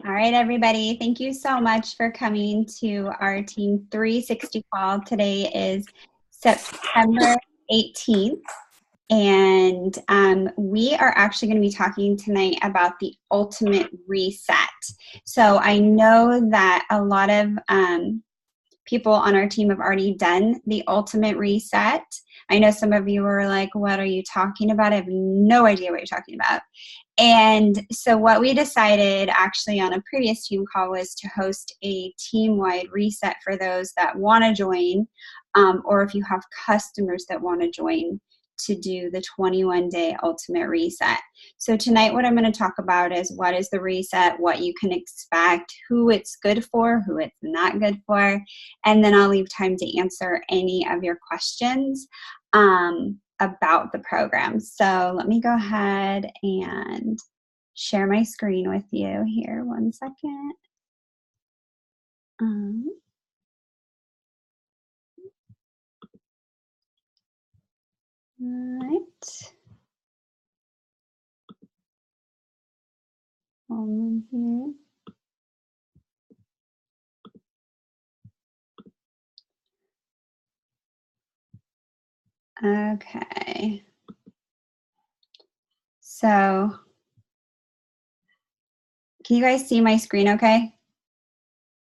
All right, everybody. Thank you so much for coming to our Team 360 call. Today is September 18th, and we are actually going to be talking tonight about the ultimate reset. So I know that a lot of people on our team have already done the ultimate reset. I know some of you were like, what are you talking about? I have no idea what you're talking about. And so what we decided actually on a previous team call was to host a team-wide reset for those that want to join, or if you have customers that want to join, to do the 21-day ultimate reset. So tonight what I'm going to talk about is what is the reset, what you can expect, who it's good for, who it's not good for, and then I'll leave time to answer any of your questions about the program. So let me go ahead and share my screen with you here. One second. All right. Here. Okay. So, can you guys see my screen okay?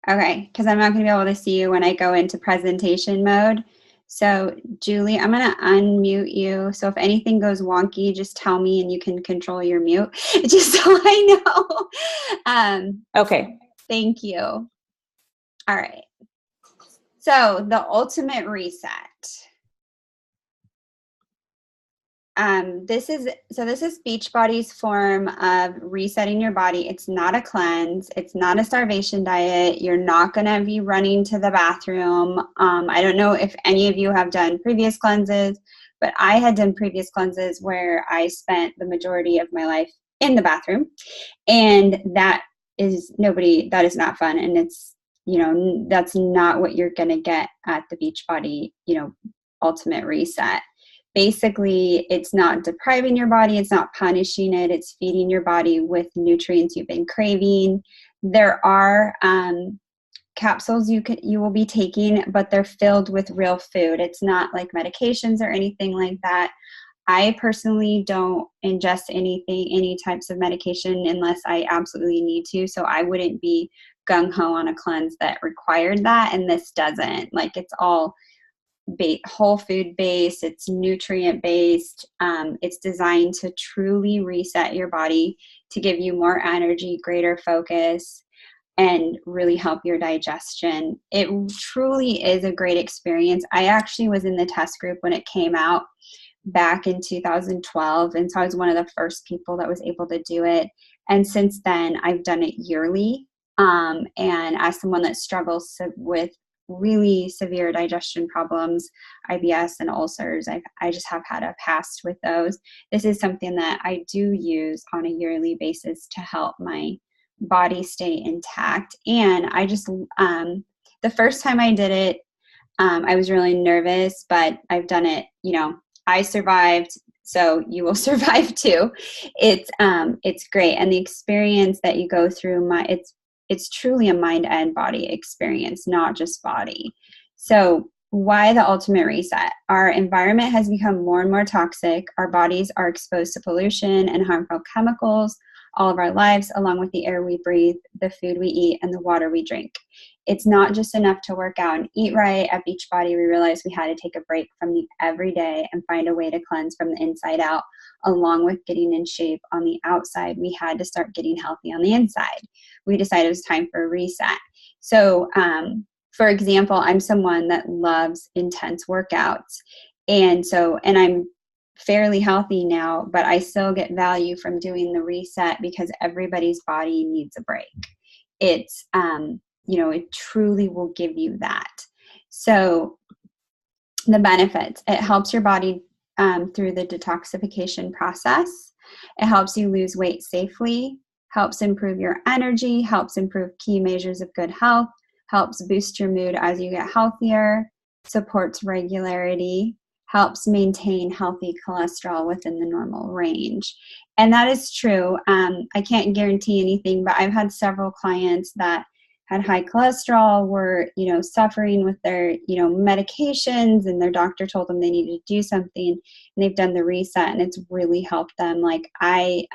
Okay, because I'm not going to be able to see you when I go into presentation mode. So, Julie, I'm going to unmute you. So if anything goes wonky, just tell me and you can control your mute, just so I know. Okay. Thank you. All right. So the ultimate reset. This is Beachbody's form of resetting your body. It's not a cleanse. It's not a starvation diet. You're not going to be running to the bathroom. I don't know if any of you have done previous cleanses, but I had done previous cleanses where I spent the majority of my life in the bathroom, and that is not fun. And it's, that's not what you're going to get at the Beachbody, ultimate reset. Basically, it's not depriving your body, it's not punishing it, it's feeding your body with nutrients you've been craving. There are capsules you will be taking, but they're filled with real food. It's not like medications or anything like that. I personally don't ingest any types of medication unless I absolutely need to, so I wouldn't be gung-ho on a cleanse that required that, and this doesn't. Like, it's all whole food based, it's nutrient based, it's designed to truly reset your body, to give you more energy, greater focus, and really help your digestion. It truly is a great experience. I actually was in the test group when it came out back in 2012, and so I was one of the first people that was able to do it, and since then I've done it yearly. And as someone that struggles with really severe digestion problems, IBS and ulcers, I just have had a past with those. This is something that I do use on a yearly basis to help my body stay intact. And I just, the first time I did it, I was really nervous, but I've done it, I survived, so you will survive too. It's great. And the experience that you go through, it's truly a mind and body experience, not just body. So why the ultimate reset? Our environment has become more and more toxic. Our bodies are exposed to pollution and harmful chemicals all of our lives, along with the air we breathe, the food we eat, and the water we drink. It's not just enough to work out and eat right. At Beachbody, we realized we had to take a break from the everyday and find a way to cleanse from the inside out. Along with getting in shape on the outside, we had to start getting healthy on the inside. We decided it was time for a reset. So, for example, I'm someone that loves intense workouts. And I'm fairly healthy now, but I still get value from doing the reset because everybody's body needs a break. It's, it truly will give you that. So the benefits, it helps your body through the detoxification process. It helps you lose weight safely, helps improve your energy, helps improve key measures of good health, helps boost your mood as you get healthier, supports regularity, helps maintain healthy cholesterol within the normal range. And that is true. I can't guarantee anything, but I've had several clients that had high cholesterol, were, suffering with their, medications, and their doctor told them they needed to do something, and they've done the reset and it's really helped them. Like I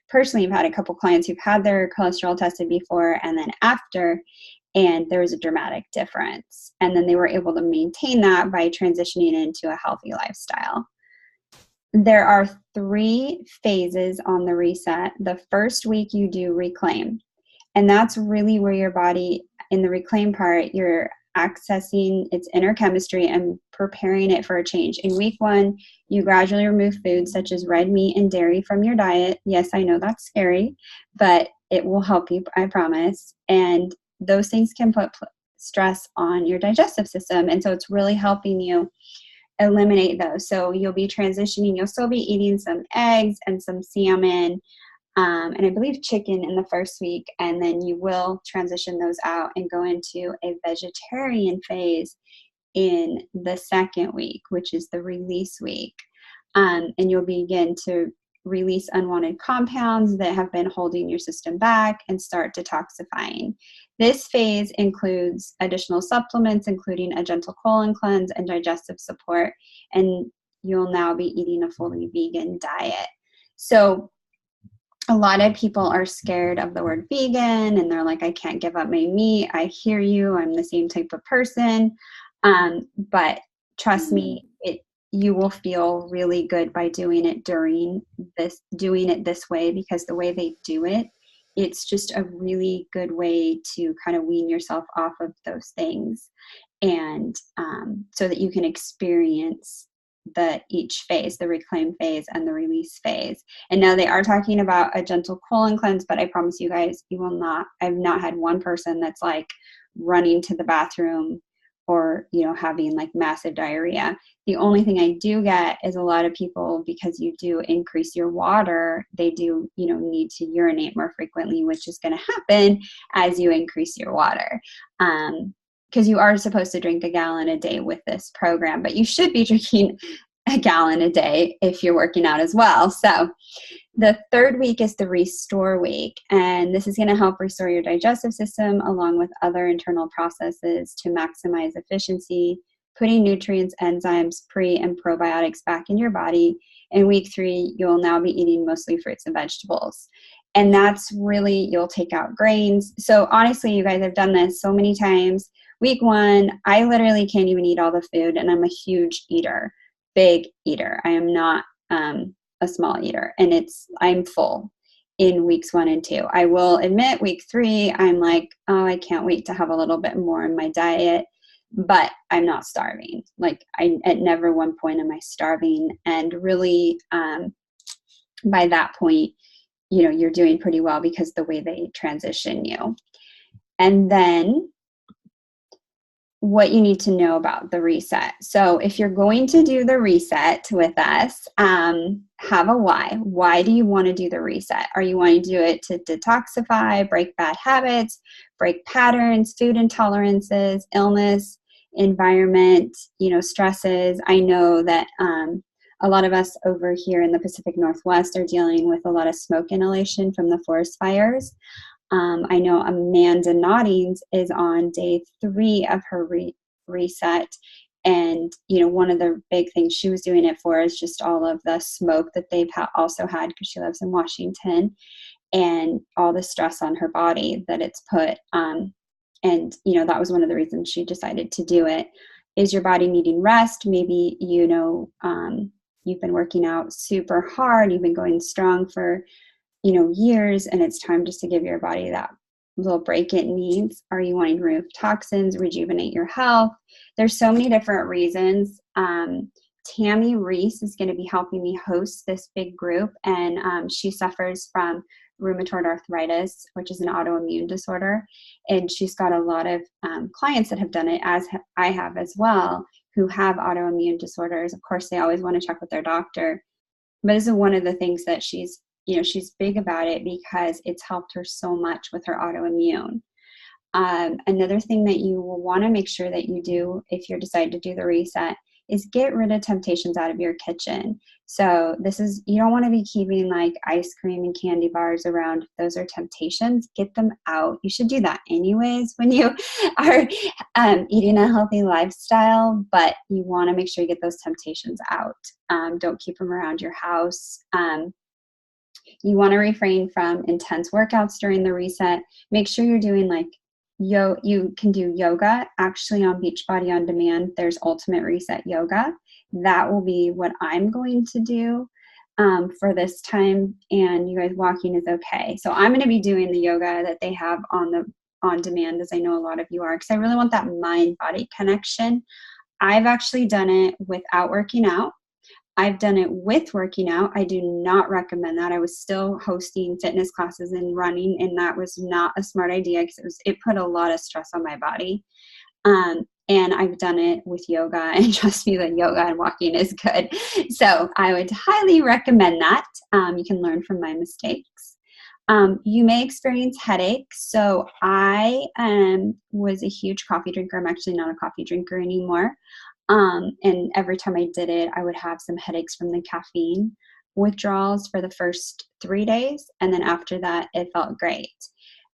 personally have had a couple clients who've had their cholesterol tested before and then after, and there was a dramatic difference. And then they were able to maintain that by transitioning into a healthy lifestyle. There are 3 phases on the reset. The first week you do reclaim. And that's really where your body, in the reclaim part, you're accessing its inner chemistry and preparing it for a change. In week 1, you gradually remove foods such as red meat and dairy from your diet. Yes, I know that's scary, but it will help you, I promise. And those things can put stress on your digestive system. And so it's really helping you eliminate those. So you'll be transitioning, you'll still be eating some eggs and some salmon, and I believe chicken in the first week, and then you will transition those out and go into a vegetarian phase in the second week, which is the release week. And you'll begin to release unwanted compounds that have been holding your system back and start detoxifying. This phase includes additional supplements, including a gentle colon cleanse and digestive support, and you'll now be eating a fully vegan diet. So a lot of people are scared of the word vegan, and they're like, I can't give up my meat. I hear you. I'm the same type of person. But trust me, you will feel really good by doing it this way, because the way they do it, it's just a really good way to kind of wean yourself off of those things. And so that you can experience each phase, the reclaim phase and the release phase. And now they are talking about a gentle colon cleanse, but I promise you guys, I've not had one person that's like running to the bathroom or, having like massive diarrhea. The only thing I do get is a lot of people, because you do increase your water, they do, need to urinate more frequently, which is going to happen as you increase your water. Because you are supposed to drink 1 gallon a day with this program, but you should be drinking 1 gallon a day if you're working out as well. So the third week is the restore week, and this is going to help restore your digestive system along with other internal processes to maximize efficiency, putting nutrients, enzymes, pre and probiotics back in your body. In week 3, you'll now be eating mostly fruits and vegetables. And that's really, you'll take out grains. So honestly, you guys have done this so many times. Week 1, I literally can't even eat all the food, and I'm a huge eater, big eater. I am not a small eater, and I'm full in weeks 1 and 2. I will admit week 3, I'm like, oh, I can't wait to have a little bit more in my diet, but I'm not starving. Like at never one point am I starving. And really, by that point, you're doing pretty well because the way they transition you. And then what you need to know about the reset. So if you're going to do the reset with us, have a why. Why do you want to do the reset? Are you wanting to do it to detoxify, break bad habits, break patterns, food intolerances, illness, environment, stresses? I know that a lot of us over here in the Pacific Northwest are dealing with a lot of smoke inhalation from the forest fires. I know Amanda Noddings is on day 3 of her reset. And, one of the big things she was doing it for is just all of the smoke that they've also had, because she lives in Washington, and all the stress on her body that it's put. And, that was one of the reasons she decided to do it. Is your body needing rest? Maybe, you've been working out super hard. You've been going strong for years, and it's time just to give your body that little break it needs. Are you wanting to remove toxins, rejuvenate your health? There's so many different reasons. Tammy Reese is going to be helping me host this big group, and she suffers from rheumatoid arthritis, which is an autoimmune disorder, and she's got a lot of clients that have done it, as I have as well, who have autoimmune disorders. Of course, they always want to check with their doctor, but this is one of the things that she's big about it, because it's helped her so much with her autoimmune. Another thing that you will want to make sure that you do if you decide to do the reset is get rid of temptations out of your kitchen. So you don't want to be keeping like ice cream and candy bars around. Those are temptations. Get them out. You should do that anyways when you are eating a healthy lifestyle, but you want to make sure you get those temptations out. Don't keep them around your house. You want to refrain from intense workouts during the reset. Make sure you're doing like you can do yoga. Actually, on Beachbody On Demand, there's Ultimate Reset Yoga. That will be what I'm going to do for this time. And you guys, walking is okay. So I'm going to be doing the yoga that they have on demand, as I know a lot of you are, because I really want that mind-body connection. I've actually done it without working out. I've done it with working out. I do not recommend that. I was still hosting fitness classes and running, and that was not a smart idea because it put a lot of stress on my body. And I've done it with yoga, and trust me that yoga and walking is good. So I would highly recommend that. You can learn from my mistakes. You may experience headaches. So I was a huge coffee drinker. I'm actually not a coffee drinker anymore. And every time I did it, I would have some headaches from the caffeine withdrawals for the first 3 days. And then after that, it felt great.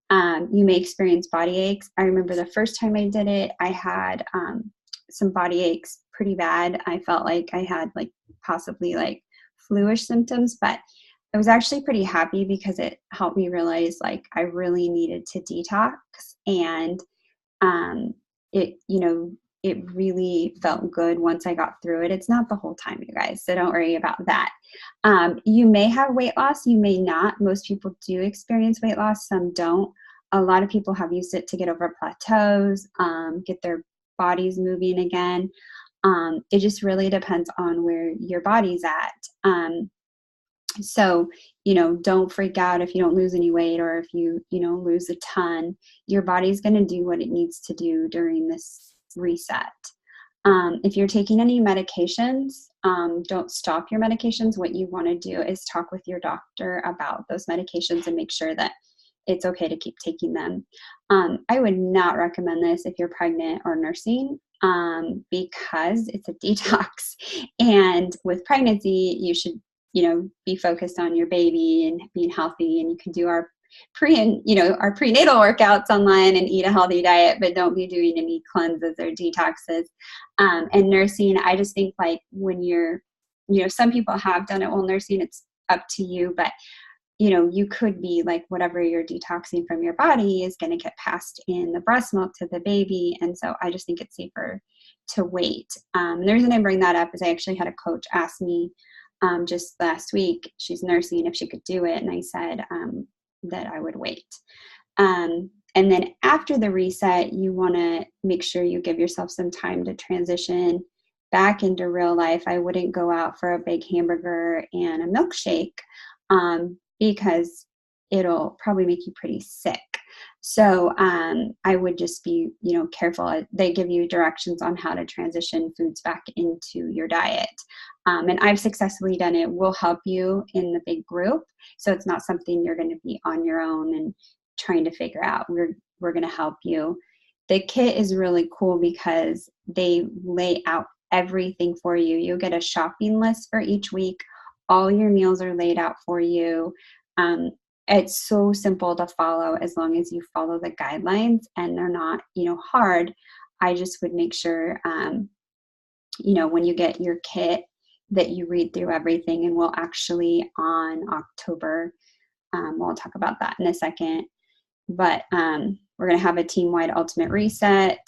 You may experience body aches. I remember the first time I did it, I had some body aches pretty bad. I felt like I had like possibly like flu-ish symptoms, but I was actually pretty happy because it helped me realize like I really needed to detox, and it really felt good once I got through it. It's not the whole time, you guys, so don't worry about that. You may have weight loss, you may not. Most people do experience weight loss, some don't. A lot of people have used it to get over plateaus, get their bodies moving again. It just really depends on where your body's at. So, don't freak out if you don't lose any weight, or if you lose a ton. Your body's going to do what it needs to do during this reset. If you're taking any medications, don't stop your medications. What you want to do is talk with your doctor about those medications and make sure that it's okay to keep taking them. I would not recommend this if you're pregnant or nursing, because it's a detox. And with pregnancy, you should be focused on your baby and being healthy, and you can do our prenatal workouts online and eat a healthy diet, but don't be doing any cleanses or detoxes. And nursing, I just think like when you're, some people have done it while nursing, it's up to you, but you could be like whatever you're detoxing from your body is going to get passed in the breast milk to the baby. And so I just think it's safer to wait. The reason I bring that up is I actually had a coach ask me just last week, she's nursing, if she could do it. And I said that I would wait. And then after the reset, you want to make sure you give yourself some time to transition back into real life. I wouldn't go out for a big hamburger and a milkshake because it'll probably make you pretty sick. So I would just be, careful. They give you directions on how to transition foods back into your diet. And I've successfully done it. We'll help you in the big group. So it's not something you're going to be on your own and trying to figure out. We're going to help you. The kit is really cool because they lay out everything for you. You'll get a shopping list for each week. All your meals are laid out for you. It's so simple to follow as long as you follow the guidelines, and they're not, hard. I just would make sure, when you get your kit that you read through everything, and we'll actually on October, we'll talk about that in a second, but we're going to have a team-wide ultimate reset.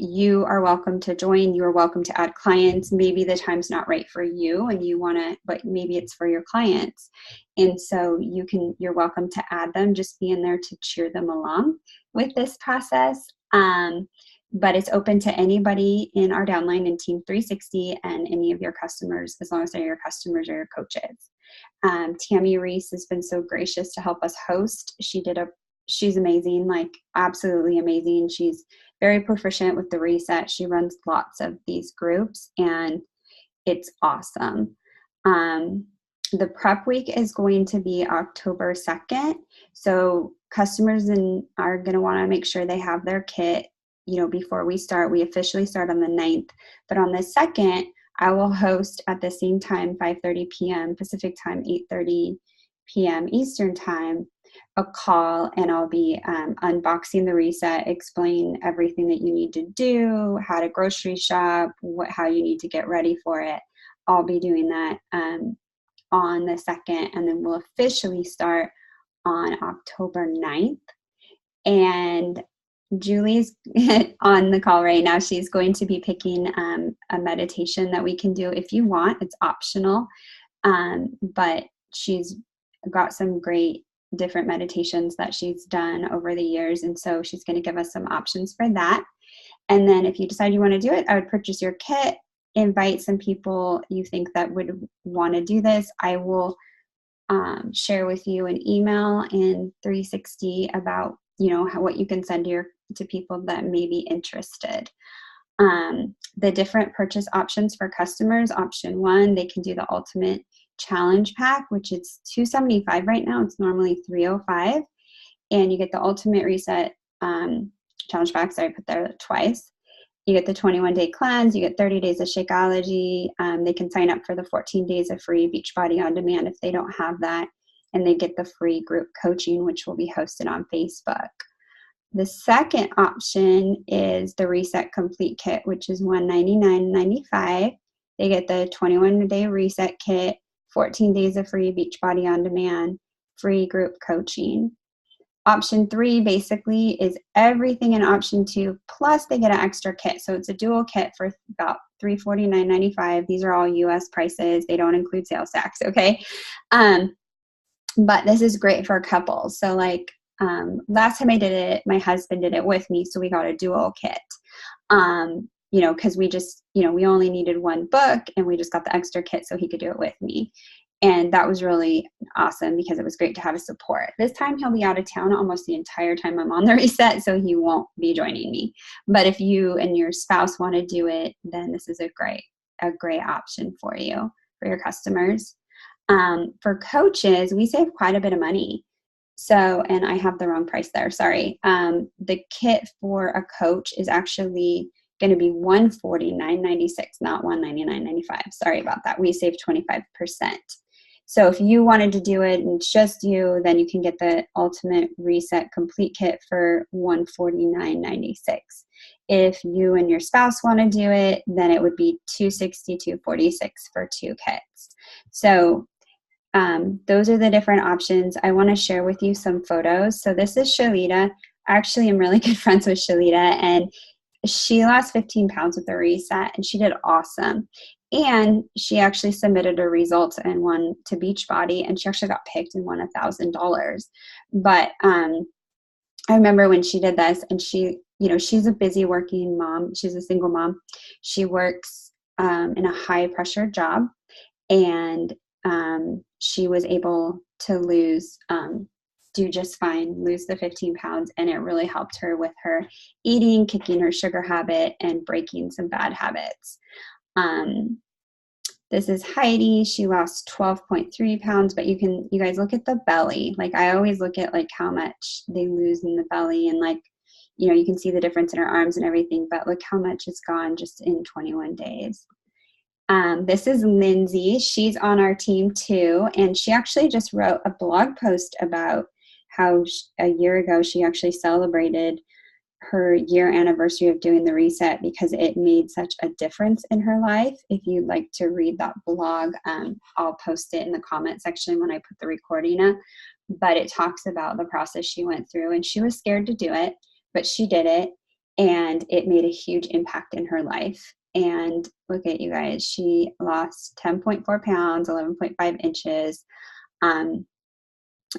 You are welcome to join. You are welcome to add clients. Maybe the time's not right for you and you want to, but maybe it's for your clients. And so you're welcome to add them. Just be in there to cheer them along with this process. But it's open to anybody in our downline in Team 360 and any of your customers, as long as they're your customers or your coaches. Tammy Reese has been so gracious to help us host. She's amazing, like absolutely amazing. She's very proficient with the reset. She runs lots of these groups and it's awesome. The prep week is going to be October 2nd. So customers are going to want to make sure they have their kit. before we start. We officially start on the 9th, but on the 2nd, I will host at the same time, 5:30 p.m. Pacific time, 8:30 p.m. Eastern time, a call, and I'll be unboxing the reset, explain everything that you need to do, how to grocery shop, how you need to get ready for it. I'll be doing that on the 2nd, and then we'll officially start on October 9th. And Julie's on the call right now. She's going to be picking a meditation that we can do if you want. It's optional, but she's got some great different meditations that she's done over the years. And so she's going to give us some options for that. And then if you decide you want to do it, I would purchase your kit, invite some people you think that would want to do this. I will share with you an email in 360 about, what you can send to people that may be interested. The different purchase options for customers. Option 1, they can do the Ultimate Challenge Pack, which is $275 right now. It's normally $305, and you get the Ultimate Reset Challenge Pack. Sorry, I put there twice. You get the 21-day cleanse. You get 30 days of Shakeology. They can sign up for the 14 days of free Beachbody on demand if they don't have that, and they get the free group coaching, which will be hosted on Facebook. The second option is the Reset Complete Kit, which is $199.95. They get the 21-day reset kit, 14 days of free Beachbody on demand, free group coaching. Option 3 basically is everything in option 2, plus they get an extra kit. So it's a dual kit for about $349.95. These are all US prices. They don't include sales tax, okay? But this is great for couples. So last time I did it, my husband did it with me, so we got a dual kit. Because we just, we only needed one book, and we just got the extra kit so he could do it with me. And that was really awesome because it was great to have his support. This time he'll be out of town almost the entire time I'm on the reset, so he won't be joining me. But if you and your spouse want to do it, then this is a great option for you, for your customers. For coaches, we save quite a bit of money. So, and I have the wrong price there, sorry. The kit for a coach is actually going to be $149.96, not $199.95. Sorry about that. We saved 25%. So if you wanted to do it and it's just you, then you can get the Ultimate Reset Complete Kit for $149.96. If you and your spouse want to do it, then it would be $262.46 for 2 kits. So those are the different options. I want to share with you some photos. So this is Shalita. Actually, I'm really good friends with Shalita, and she lost 15 pounds with the reset, and she did awesome. And she actually submitted her results and won to Beachbody, and she actually got picked and won $1,000. But I remember when she did this, and she, she's a busy working mom. She's a single mom. She works in a high pressure job, and she was able to do just fine, lose the 15 pounds, and it really helped her with her eating, kicking her sugar habit, and breaking some bad habits. This is Heidi. She lost 12.3 pounds, but you guys look at the belly. I always look at how much they lose in the belly, and you can see the difference in her arms and everything, but look how much is gone just in 21 days. This is Lindsay. She's on our team too, and she actually just wrote a blog post about how a year ago she actually celebrated her year anniversary of doing the reset because it made such a difference in her life. If you'd like to read that blog, I'll post it in the comment section when I put the recording up. But it talks about the process she went through, and she was scared to do it, but she did it, and it made a huge impact in her life. And look at you guys, she lost 10.4 pounds, 11.5 inches.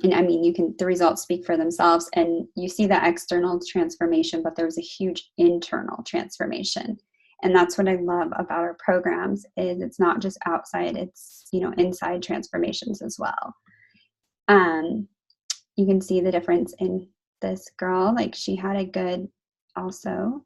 And I mean, the results speak for themselves, and you see the external transformation, but there was a huge internal transformation. And that's what I love about our programs is it's not just outside, it's, inside transformations as well. You can see the difference in this girl, she had a good also.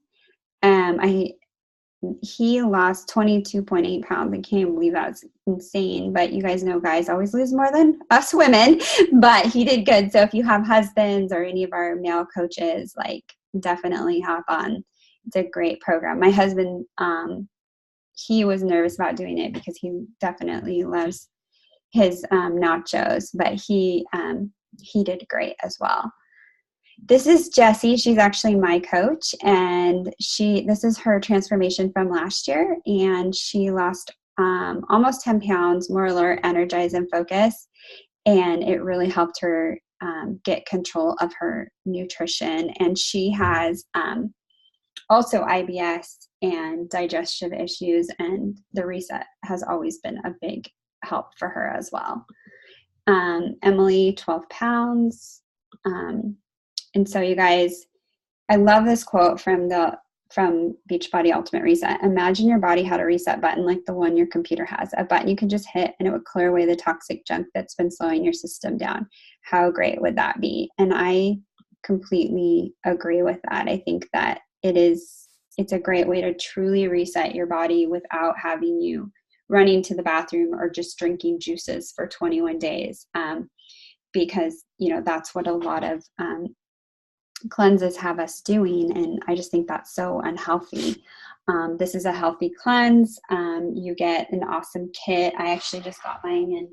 He lost 22.8 pounds. I can't believe that's insane. But you guys know guys always lose more than us women. But he did good. So if you have husbands or any of our male coaches, definitely hop on it's a great program. My husband, he was nervous about doing it because he definitely loves his nachos, but he did great as well. This is Jessie. She's actually my coach, and this is her transformation from last year, and she lost almost 10 pounds, more alert, energized, and focused, and it really helped her get control of her nutrition. And she has also IBS and digestive issues, and the reset has always been a big help for her as well. Emily, 12 pounds. And so you guys, I love this quote from Beachbody Ultimate Reset. Imagine your body had a reset button like the one your computer has, a button you can just hit and it would clear away the toxic junk that's been slowing your system down. How great would that be? And I completely agree with that. I think that it's a great way to truly reset your body without having you running to the bathroom or just drinking juices for 21 days. Because, that's what a lot of cleanses have us doing, and I just think that's so unhealthy. This is a healthy cleanse. You get an awesome kit. I actually just got mine,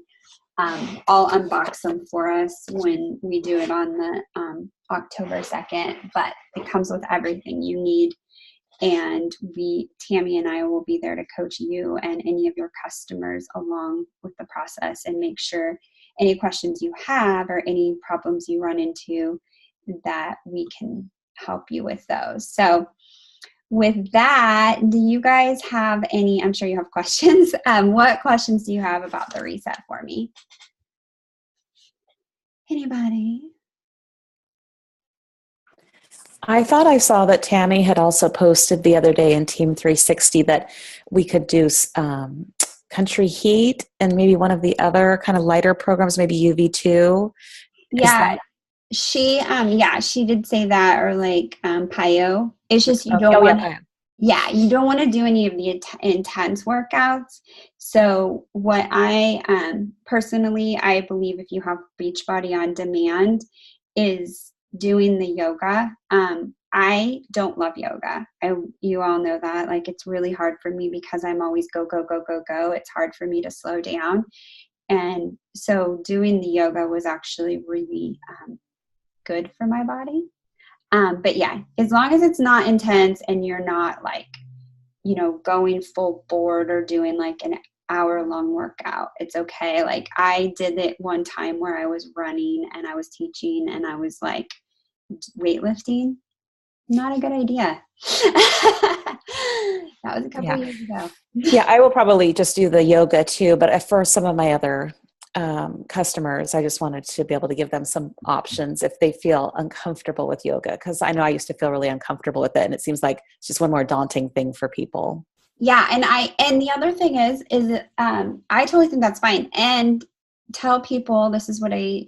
and I'll unbox them for us when we do it on the October 2nd, but it comes with everything you need, and Tammy and I will be there to coach you and any of your customers along with the process and make sure any questions you have or any problems you run into, that we can help you with those. So with that, do you guys have any, I'm sure you have questions. What questions do you have about the reset for me? Anybody? I thought I saw that Tammy had also posted the other day in Team 360 that we could do Country Heat and maybe one of the other kind of lighter programs, maybe UV2. Yeah. She did say that, or like PIO. It's just you don't want you don't want to do any of the intense workouts. So what I personally, I believe if you have Beachbody on demand, is doing the yoga. I don't love yoga. You all know that. Like, it's really hard for me because I'm always go, go, go, go, go. It's hard for me to slow down. And so doing the yoga was actually really good for my body. But yeah, as long as it's not intense and you're not like, going full board or doing like an hour-long workout, it's okay. Like, I did it one time where I was running and I was teaching and I was like, weightlifting, not a good idea. That was a couple years ago. Yeah, I will probably just do the yoga too, but for some of my other customers, I just wanted to be able to give them some options if they feel uncomfortable with yoga, because I know I used to feel really uncomfortable with it, and it seems like it's just one more daunting thing for people. Yeah, and the other thing is I totally think that's fine, and tell people, this is what I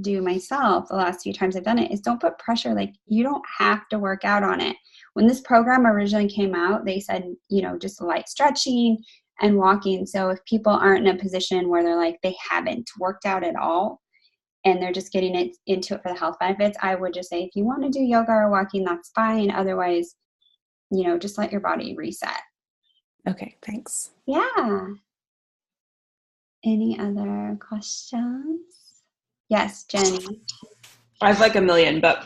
do myself the last few times I've done it, is don't put pressure. Like, you don't have to work out on it. When this program originally came out, they said just light stretching and walking. So if people aren't in a position where they're like, they haven't worked out at all and they're just getting into it for the health benefits, I would just say, if you want to do yoga or walking, that's fine. Otherwise, just let your body reset. Okay, thanks. Yeah. Any other questions? Yes, Jenny. I have like a million, but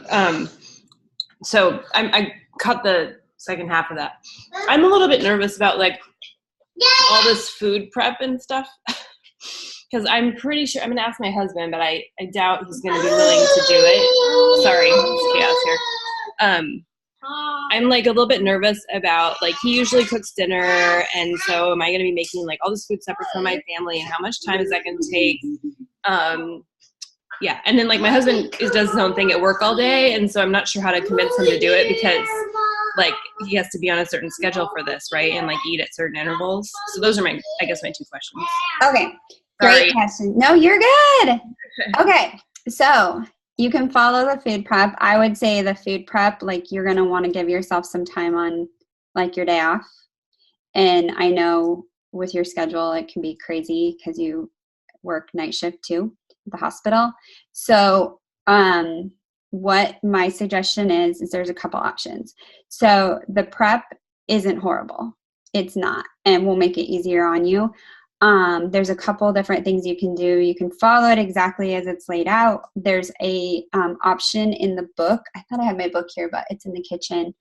so I cut the second half of that. I'm a little bit nervous about like all this food prep and stuff, because I'm pretty sure, I'm going to ask my husband, but I doubt he's going to be willing to do it. Sorry, it's chaos here. I'm like a little bit nervous about, like, he usually cooks dinner, and so am I going to be making like all this food separate from my family, and how much time is that going to take? Yeah, and then like my husband does his own thing at work all day, and so I'm not sure how to convince him to do it, because like he has to be on a certain schedule for this, right? And like eat at certain intervals. So those are my 2 questions. Okay, great question. No, you're good. Okay, so you can follow the food prep. I would say the food prep, like, you're going to want to give yourself some time on like your day off. And I know with your schedule, it can be crazy because you work night shift too at the hospital. So what my suggestion is there's a couple options. So the prep isn't horrible. It's not, and we'll make it easier on you. There's a couple different things you can do. You can follow it exactly as it's laid out. There's a option in the book. I thought I had my book here, but it's in the kitchen.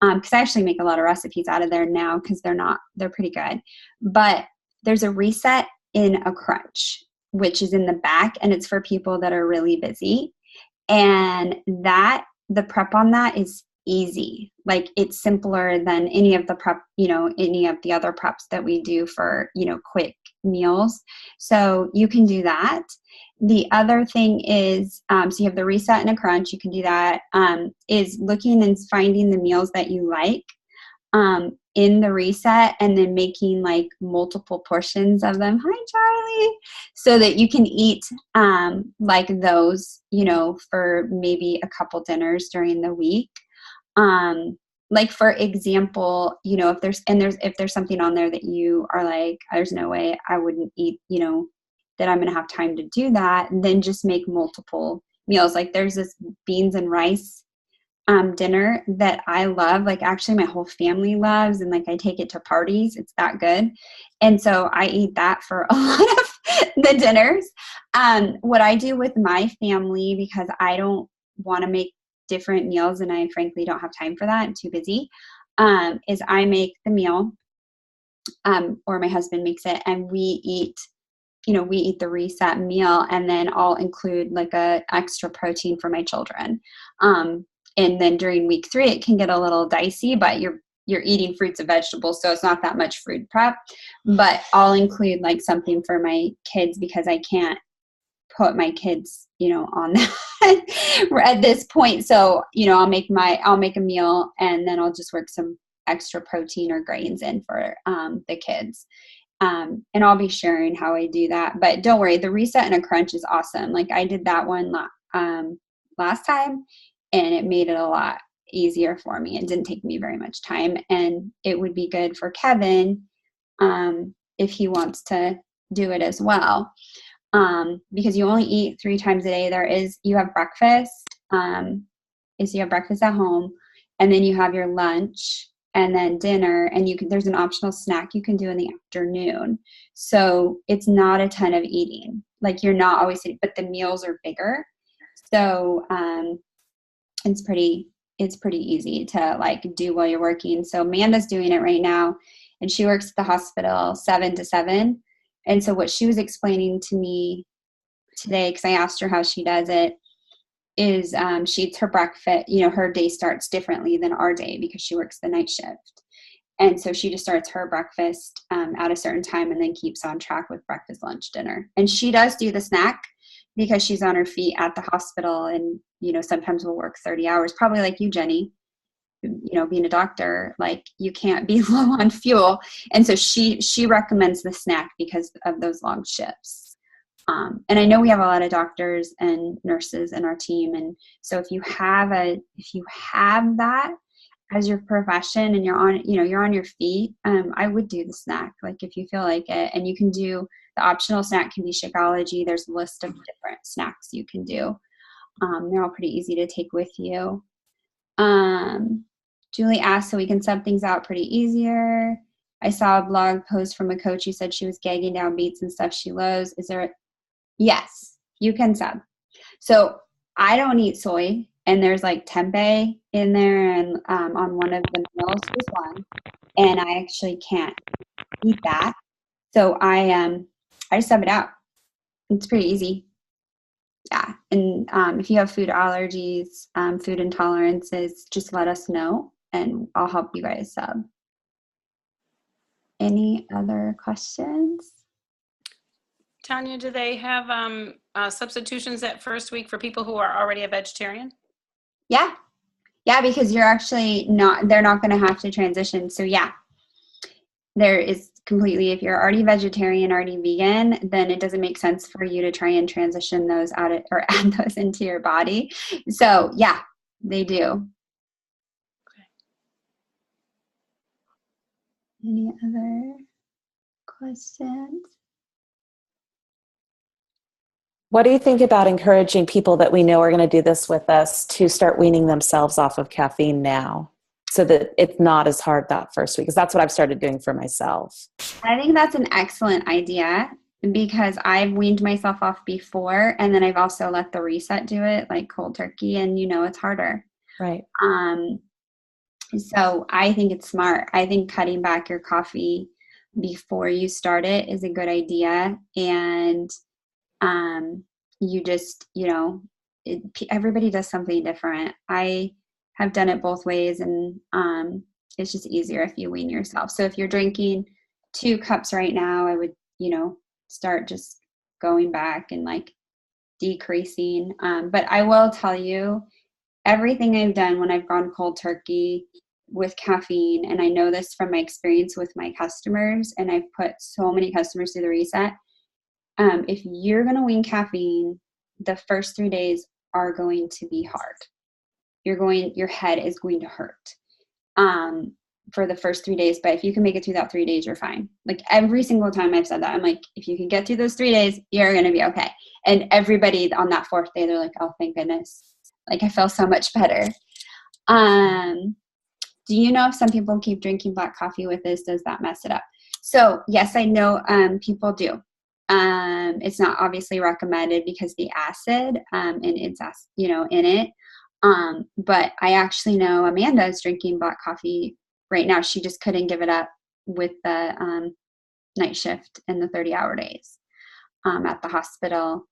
Because I actually make a lot of recipes out of there now because they're pretty good. But there's a reset in a crunch, which is in the back, and it's for people that are really busy. And the prep on that is easy. Like, it's simpler than any of the prep, any of the other preps that we do for, quick meals. So you can do that. The other thing is, so you have the reset and a crunch. You can do that. Is looking and finding the meals that you like in the reset, and then making like multiple portions of them. Hi, Charlie. So that you can eat like those, for maybe a couple dinners during the week. Like, for example, if there's something on there that you are like, there's no way I wouldn't eat, that I'm going to have time to do that, then just make multiple meals. Like, there's this beans and rice dinner that I love. Like, actually my whole family loves, and like I take it to parties. It's that good. And so I eat that for a lot of the dinners. What I do with my family, because I don't want to make different meals, and I frankly don't have time for that, I'm too busy, is I make the meal, or my husband makes it, and we eat the reset meal, and then I'll include like a extra protein for my children. And then during week 3, it can get a little dicey, but you're eating fruits and vegetables, so it's not that much food prep. But I'll include like something for my kids, because I can't put my kids, on that at this point. So, I'll make a meal, and then I'll just work some extra protein or grains in for the kids. And I'll be sharing how I do that. But don't worry, the reset and a crunch is awesome. Like, I did that one last time, and it made it a lot easier for me. It didn't take me very much time, and it would be good for Kevin if he wants to do it as well. Because you only eat 3 times a day. You have breakfast, you have breakfast at home, and then you have your lunch, and then dinner, and there's an optional snack you can do in the afternoon. So it's not a ton of eating. Like, you're not always eating, but the meals are bigger. So it's pretty easy to like do while you're working. So Amanda's doing it right now, and she works at the hospital 7 to 7. And so what she was explaining to me today, because I asked her how she does it, is she eats her breakfast. Her day starts differently than our day because she works the night shift. And so she just starts her breakfast at a certain time, and then keeps on track with breakfast, lunch, dinner. And she does do the snack because she's on her feet at the hospital, and, sometimes we'll work 30 hours, probably like you, Jenny. Being a doctor, like, you can't be low on fuel. And so she recommends the snack because of those long shifts. And I know we have a lot of doctors and nurses in our team. And so if you have that as your profession, and you're on your feet, I would do the snack, like, if you feel like it. And you can do the optional snack can be Shakeology. There's a list of different snacks you can do. They're all pretty easy to take with you. Julie asked, so we can sub things out pretty easier. I saw a blog post from a coach who said she was gagging down beets and stuff she loves. Yes, you can sub. So I don't eat soy, and there's like tempeh in there, and on one of the meals was one, and I actually can't eat that. So I sub it out. It's pretty easy. Yeah. And if you have food allergies, food intolerances, just let us know, and I'll help you guys sub. Any other questions? Tanya, do they have substitutions that first week for people who are already a vegetarian? Yeah, because you're actually they're not going to have to transition. So yeah, there is completely, if you're already vegetarian, already vegan, then it doesn't make sense for you to try and transition those out or add those into your body. So yeah, they do. Okay. Any other questions? What do you think about encouraging people that we know are going to do this with us to start weaning themselves off of caffeine now so that it's not as hard that first week? Because that's what I've started doing for myself. I think that's an excellent idea because I've weaned myself off before, and then I've also let the reset do it, like cold turkey, and it's harder. Right. So I think it's smart. I think cutting back your coffee before you start it is a good idea. And you just, everybody does something different. I have done it both ways, and it's just easier if you wean yourself. So if you're drinking 2 cups right now, I would, start just going back and like decreasing. But I will tell you, everything I've done when I've gone cold turkey with caffeine, and I know this from my experience with my customers, and I've put so many customers through the reset. If you're going to wean caffeine, the first 3 days are going to be hard. Your head is going to hurt for the first 3 days. But if you can make it through that 3 days, you're fine. Like every single time I've said that, I'm like, if you can get through those 3 days, you're going to be okay. And everybody on that 4th day, they're like, oh, thank goodness. Like I feel so much better. Do you know if some people keep drinking black coffee with this? Does that mess it up? So yes, I know people do. It's not obviously recommended because the acid and it's in it. But I actually know Amanda is drinking black coffee right now. She just couldn't give it up with the night shift and the 30-hour days at the hospital.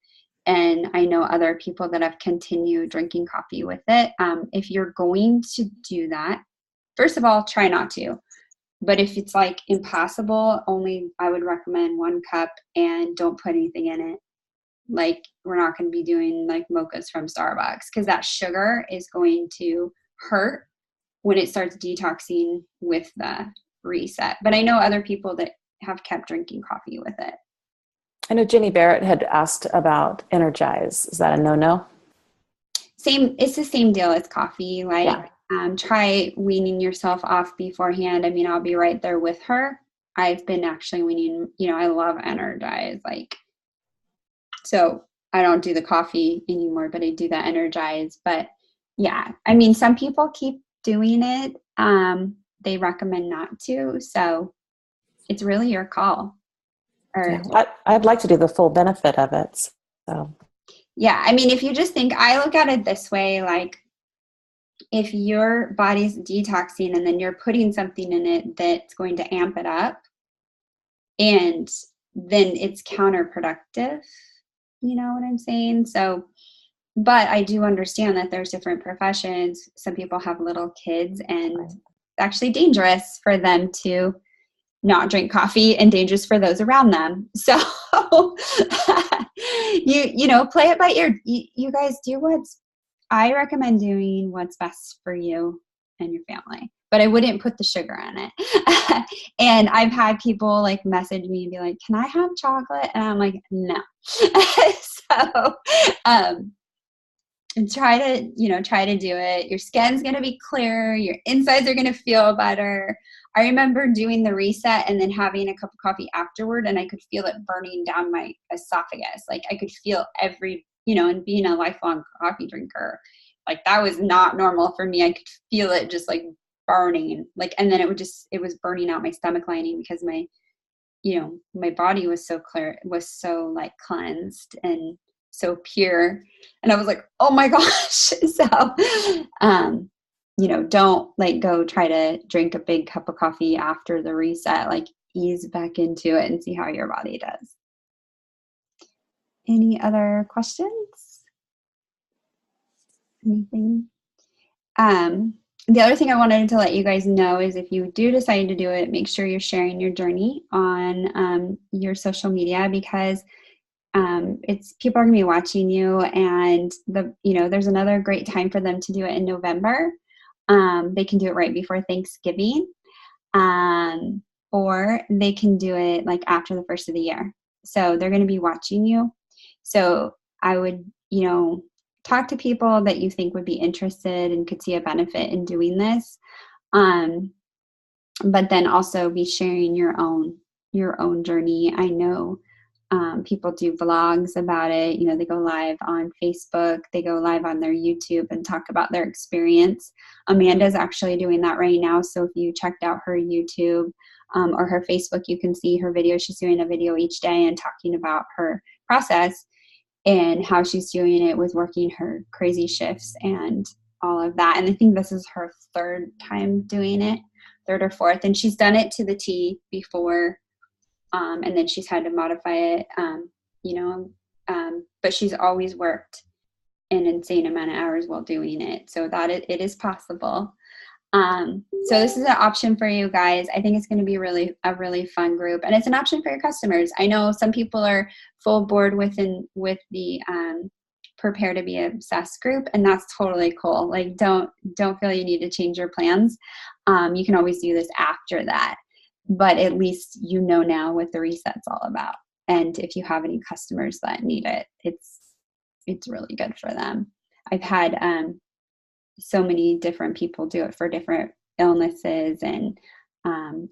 And I know other people that have continued drinking coffee with it. If you're going to do that, first of all, try not to. But if it's like impossible, I would recommend 1 cup and don't put anything in it. Like we're not going to be doing like mochas from Starbucks because that sugar is going to hurt when it starts detoxing with the reset. But I know other people that have kept drinking coffee with it. I know Jenny Barrett had asked about Energize. Is that a no-no? It's the same deal as coffee. Like, try weaning yourself off beforehand. I mean, I'll be right there with her. I've been actually weaning, I love Energize. Like, so I don't do the coffee anymore, but I do the Energize. But yeah, I mean, some people keep doing it. They recommend not to. So it's really your call. I'd like to do the full benefit of it. So yeah, I mean, if you just think, I look at it this way, like if your body's detoxing and then you're putting something in it that's going to amp it up, and then it's counterproductive, you know what I'm saying? So, but I do understand that there's different professions. Some people have little kids, and it's actually dangerous for them to not drink coffee and dangerous for those around them. So play it by ear. You guys do I recommend doing what's best for you and your family, but I wouldn't put the sugar in it. And I've had people like message me and be like, can I have chocolate? And I'm like, no. So, and try to do it. Your skin's going to be clearer. Your insides are going to feel better. I remember doing the reset and then having a cup of coffee afterward, and I could feel it burning down my esophagus. Like I could feel and being a lifelong coffee drinker, like that was not normal for me. I could feel it just like burning, like, and then it was burning out my stomach lining because my body was so clear, it was so like cleansed and so pure. And I was like, oh my gosh. So, don't like go try to drink a big cup of coffee after the reset, like ease back into it and see how your body does. Any other questions? Anything? The other thing I wanted to let you guys know is if you do decide to do it, make sure you're sharing your journey on your social media, because people are going to be watching you, and there's another great time for them to do it in November. They can do it right before Thanksgiving, or they can do it like after the first of the year. So they're going to be watching you. So I would, talk to people that you think would be interested and could see a benefit in doing this. But then also be sharing your own journey. I know People do vlogs about it. You know, they go live on Facebook, they go live on their YouTube and talk about their experience. Amanda's actually doing that right now. So if you checked out her YouTube or her Facebook, you can see her video. She's doing a video each day and talking about her process and how she's doing it with working her crazy shifts and all of that. And I think this is her third time doing it, third or fourth. And she's done it to the T before. And then she's had to modify it, but she's always worked an insane amount of hours while doing it. So that it is possible. So this is an option for you guys. I think it's going to be a really fun group, and it's an option for your customers. I know some people are full board with the Prepare to Be Obsessed group, and that's totally cool. Like, don't feel you need to change your plans. You can always do this after that. But at least you know now what the reset's all about. And if you have any customers that need it, it's really good for them. I've had so many different people do it for different illnesses. And,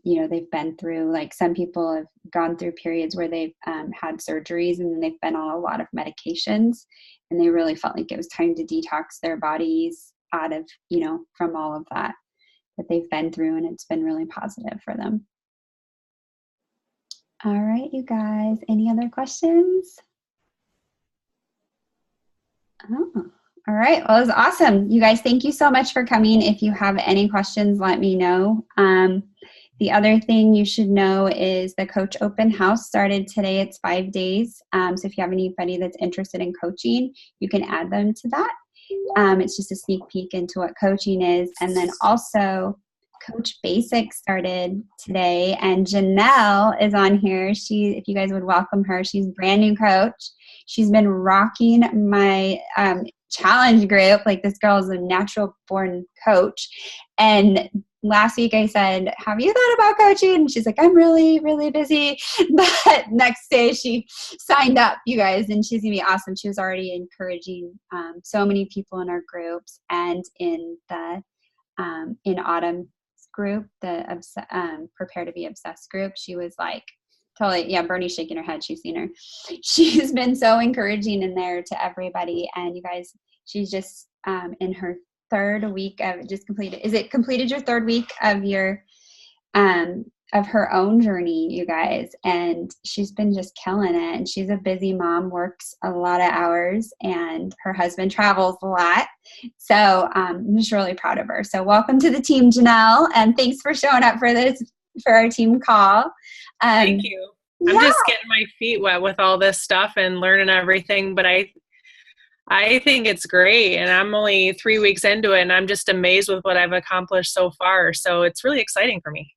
they've been through, like, some people have gone through periods where they've had surgeries and they've been on a lot of medications. And they really felt like it was time to detox their bodies out of, from all of that they've been through. And it's been really positive for them. All right, you guys, any other questions? Oh, all right. Well, it was awesome. You guys, thank you so much for coming. If you have any questions, let me know. The other thing you should know is the Coach Open House started today. It's 5 days. So if you have anybody that's interested in coaching, you can add them to that. It's just a sneak peek into what coaching is. And then also, Coach Basic started today, and Janelle is on here. If you guys would welcome her, she's brand new coach. She's been rocking my challenge group. Like, this girl is a natural born coach. And last week I said, have you thought about coaching? And she's like, I'm really, really busy. But next day she signed up, you guys, and she's gonna be awesome. She was already encouraging so many people in our groups, and in the in Autumn group, the Prepare to Be Obsessed group, she was like, totally, yeah, Bernie's shaking her head. She's seen her. She's been so encouraging in there to everybody. And you guys, she's just in her third week of completed your third week of your of her own journey, you guys, and she's been just killing it. And she's a busy mom, works a lot of hours, and her husband travels a lot. So I'm just really proud of her. So welcome to the team, Janelle, and thanks for showing up for our team call. Thank you. I'm just getting my feet wet with all this stuff and learning everything, but I think it's great, and I'm only 3 weeks into it, and I'm just amazed with what I've accomplished so far. So it's really exciting for me.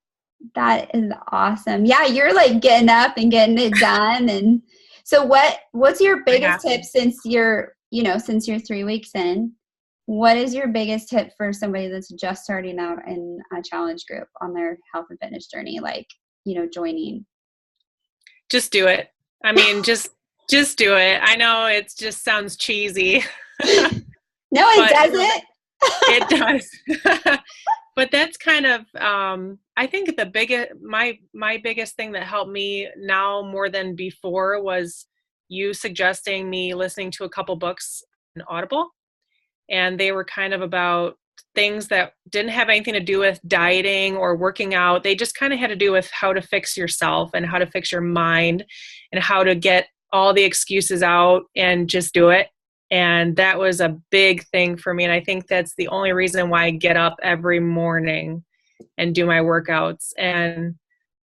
That is awesome. Yeah, you're like getting up and getting it done. And so what's your biggest tip since you're 3 weeks in? What is your biggest tip for somebody that's just starting out in a challenge group on their health and fitness journey, like, joining? Just do it. I mean, just do it. I know it just sounds cheesy. No, it doesn't. It does. But that's kind of, I think my biggest thing that helped me now more than before was you suggesting me listening to a couple books in Audible. And they were kind of about things that didn't have anything to do with dieting or working out. They just kind of had to do with how to fix yourself and how to fix your mind and how to get all the excuses out and just do it. And that was a big thing for me. And I think that's the only reason why I get up every morning and do my workouts. And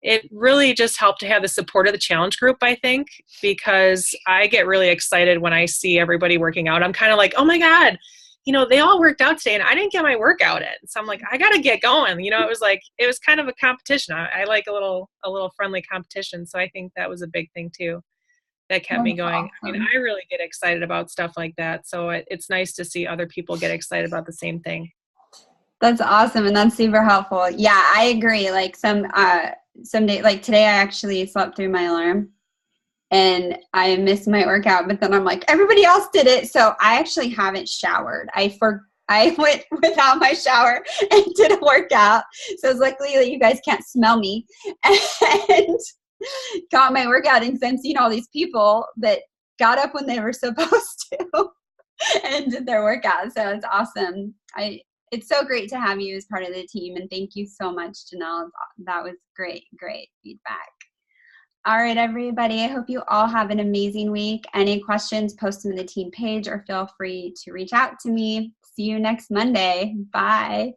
it really just helped to have the support of the challenge group, I think, because I get really excited when I see everybody working out. I'm kind of like, oh my God, they all worked out today and I didn't get my workout in. So I'm like, I got to get going. It was kind of a competition. I like a little friendly competition. So I think that was a big thing too. That kept me going. Awesome. I mean, I really get excited about stuff like that. So it's nice to see other people get excited about the same thing. That's awesome. And that's super helpful. Yeah, I agree. Like some day, like today, I actually slept through my alarm and I missed my workout, but then I'm like, everybody else did it. So I actually haven't showered. I went without my shower and did a workout. So it's luckily that you guys can't smell me. And got my workout in, because I'm seeing all these people that got up when they were supposed to and did their workout. So it's awesome. It's so great to have you as part of the team. And thank you so much, Janelle. That was great feedback. All right, everybody. I hope you all have an amazing week. Any questions, post them in the team page or feel free to reach out to me. See you next Monday. Bye.